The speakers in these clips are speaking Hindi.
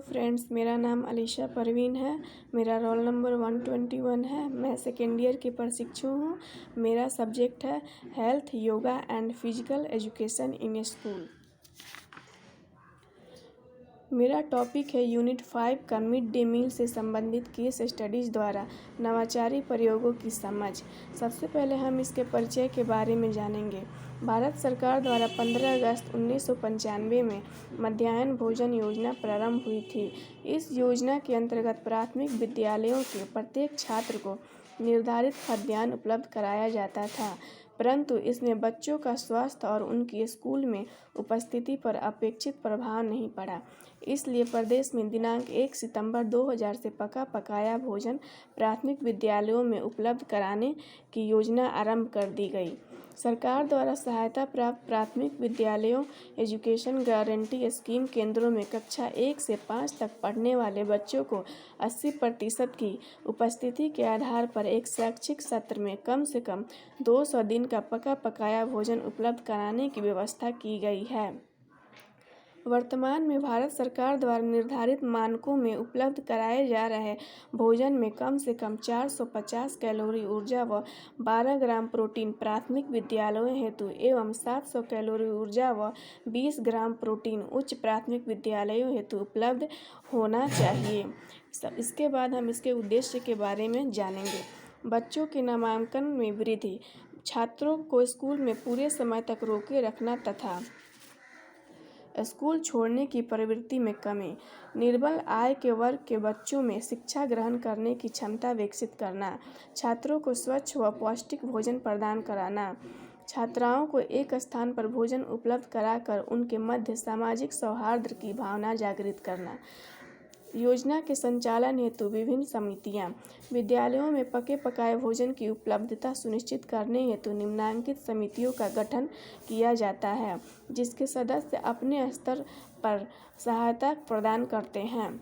फ्रेंड्स, मेरा नाम अलीशा परवीन है। मेरा रोल नंबर 121 है। मैं सेकेंड ईयर की प्रशिक्षु हूँ। मेरा सब्जेक्ट है health, yoga and physical education in school. मेरा टॉपिक है यूनिट 5 का मिड डे मील से संबंधित केस स्टडीज़ द्वारा नवाचारी प्रयोगों की समझ। सबसे पहले हम इसके परिचय के बारे में जानेंगे। भारत सरकार द्वारा 15 अगस्त 1995 में मध्याह्न भोजन योजना प्रारंभ हुई थी। इस योजना के अंतर्गत प्राथमिक विद्यालयों के प्रत्येक छात्र को निर्धारित खाद्यान्न उपलब्ध कराया जाता था, परंतु इसमें बच्चों का स्वास्थ्य और उनकी स्कूल में उपस्थिति पर अपेक्षित प्रभाव नहीं पड़ा। इसलिए प्रदेश में दिनांक 1 सितंबर 2000 से पका पकाया भोजन प्राथमिक विद्यालयों में उपलब्ध कराने की योजना आरंभ कर दी गई। सरकार द्वारा सहायता प्राप्त प्राथमिक विद्यालयों एजुकेशन गारंटी स्कीम केंद्रों में कक्षा 1 से 5 तक पढ़ने वाले बच्चों को 80% की उपस्थिति के आधार पर एक शैक्षिक सत्र में कम से कम 200 दिन का पका पकाया भोजन उपलब्ध कराने की व्यवस्था की गई है। वर्तमान में भारत सरकार द्वारा निर्धारित मानकों में उपलब्ध कराए जा रहे भोजन में कम से कम 450 कैलोरी ऊर्जा व 12 ग्राम प्रोटीन प्राथमिक विद्यालयों हेतु एवं 700 कैलोरी ऊर्जा व 20 ग्राम प्रोटीन उच्च प्राथमिक विद्यालयों हेतु उपलब्ध होना चाहिए। इसके बाद हम इसके उद्देश्य के बारे में जानेंगे। बच्चों के नामांकन में वृद्धि, छात्रों को स्कूल में पूरे समय तक रोके रखना तथा स्कूल छोड़ने की प्रवृत्ति में कमी, निर्बल आय के वर्ग के बच्चों में शिक्षा ग्रहण करने की क्षमता विकसित करना, छात्रों को स्वच्छ व पौष्टिक भोजन प्रदान कराना, छात्राओं को एक स्थान पर भोजन उपलब्ध कराकर उनके मध्य सामाजिक सौहार्द की भावना जागृत करना। योजना के संचालन हेतु विभिन्न समितियां, विद्यालयों में पके पकाए भोजन की उपलब्धता सुनिश्चित करने हेतु निम्नलिखित समितियों का गठन किया जाता है, जिसके सदस्य अपने स्तर पर सहायता प्रदान करते हैं।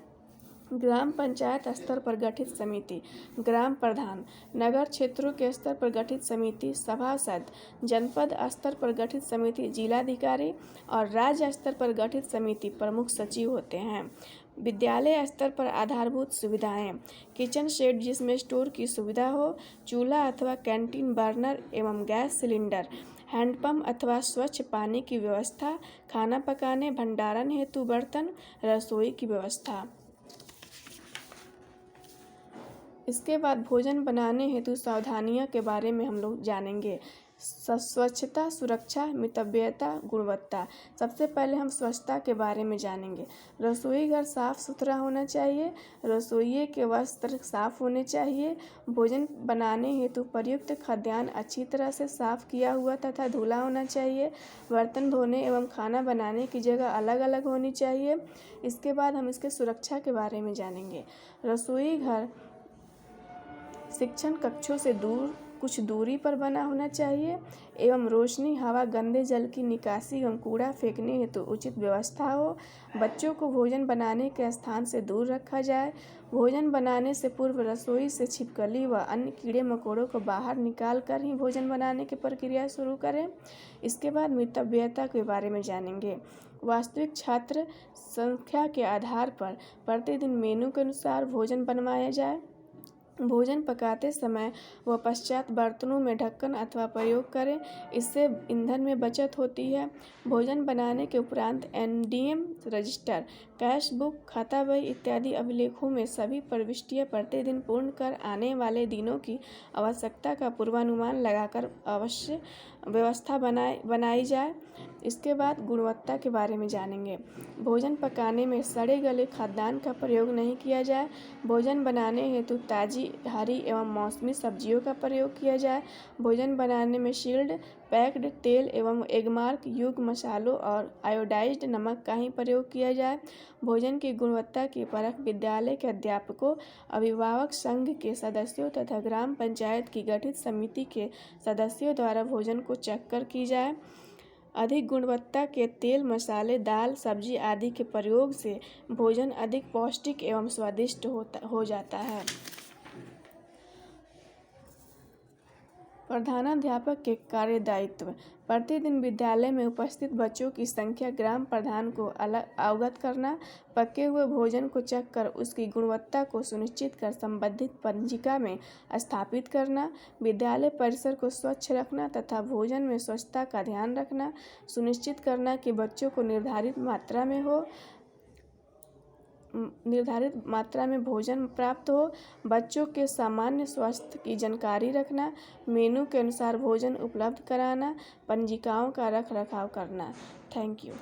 ग्राम पंचायत स्तर पर गठित समिति, ग्राम प्रधान, नगर क्षेत्रों के स्तर पर गठित समिति सभासद, जनपद स्तर पर गठित समिति जिलाधिकारी और राज्य स्तर पर गठित समिति प्रमुख सचिव होते हैं। विद्यालय स्तर पर आधारभूत सुविधाएं, किचन शेड जिसमें स्टोर की सुविधा हो, चूल्हा अथवा कैंटीन, बर्नर एवं गैस सिलेंडर, हैंडपंप अथवा स्वच्छ पानी की व्यवस्था, खाना पकाने भंडारण हेतु बर्तन, रसोई की व्यवस्था। इसके बाद भोजन बनाने हेतु सावधानियों के बारे में हम लोग जानेंगे। स्वच्छता, सुरक्षा, मितव्ययता, गुणवत्ता। सबसे पहले हम स्वच्छता के बारे में जानेंगे। रसोई घर साफ सुथरा होना चाहिए, रसोइये के वस्त्र साफ होने चाहिए, भोजन बनाने हेतु प्रयुक्त खाद्यान्न अच्छी तरह से साफ किया हुआ तथा धुला होना चाहिए, बर्तन धोने एवं खाना बनाने की जगह अलग अलग होनी चाहिए। इसके बाद हम इसके सुरक्षा के बारे में जानेंगे। रसोई घर शिक्षण कक्षों से दूर कुछ दूरी पर बना होना चाहिए एवं रोशनी, हवा, गंदे जल की निकासी एवं कूड़ा फेंकने हेतु उचित व्यवस्था हो। बच्चों को भोजन बनाने के स्थान से दूर रखा जाए। भोजन बनाने से पूर्व रसोई से छिपकली व अन्य कीड़े मकोड़ों को बाहर निकाल कर ही भोजन बनाने की प्रक्रिया शुरू करें। इसके बाद मितव्ययता के बारे में जानेंगे। वास्तविक छात्र संख्या के आधार पर प्रतिदिन मेनू के अनुसार भोजन बनवाया जाए। भोजन पकाते समय व पश्चात बर्तनों में ढक्कन अथवा प्रयोग करें, इससे ईंधन में बचत होती है। भोजन बनाने के उपरांत एनडीएम रजिस्टर, कैश बुक, खाता बही इत्यादि अभिलेखों में सभी प्रविष्टियां प्रतिदिन पूर्ण कर आने वाले दिनों की आवश्यकता का पूर्वानुमान लगाकर अवश्य व्यवस्था बनाई जाए। इसके बाद गुणवत्ता के बारे में जानेंगे। भोजन पकाने में सड़े गले खाद्यान्न का प्रयोग नहीं किया जाए। भोजन बनाने हेतु ताज़ी, हरी एवं मौसमी सब्जियों का प्रयोग किया जाए। भोजन बनाने में शील्ड, पैक्ड तेल एवं एगमार्क युक्त मसालों और आयोडाइज्ड नमक का ही प्रयोग किया जाए। भोजन की गुणवत्ता की परख विद्यालय के अध्यापकों, अभिभावक संघ के सदस्यों तथा ग्राम पंचायत की गठित समिति के सदस्यों द्वारा भोजन को चख कर की जाए। अधिक गुणवत्ता के तेल, मसाले, दाल, सब्जी आदि के प्रयोग से भोजन अधिक पौष्टिक एवं स्वादिष्ट हो जाता है। प्रधानाध्यापक के कार्य दायित्व। प्रतिदिन विद्यालय में उपस्थित बच्चों की संख्या ग्राम प्रधान को अवगत करना, पके हुए भोजन को चख कर उसकी गुणवत्ता को सुनिश्चित कर संबंधित पंजिका में स्थापित करना, विद्यालय परिसर को स्वच्छ रखना तथा भोजन में स्वच्छता का ध्यान रखना, सुनिश्चित करना कि बच्चों को निर्धारित मात्रा में भोजन प्राप्त हो, बच्चों के सामान्य स्वास्थ्य की जानकारी रखना, मेनू के अनुसार भोजन उपलब्ध कराना, पंजिकाओं का रख रखाव करना। Thank you.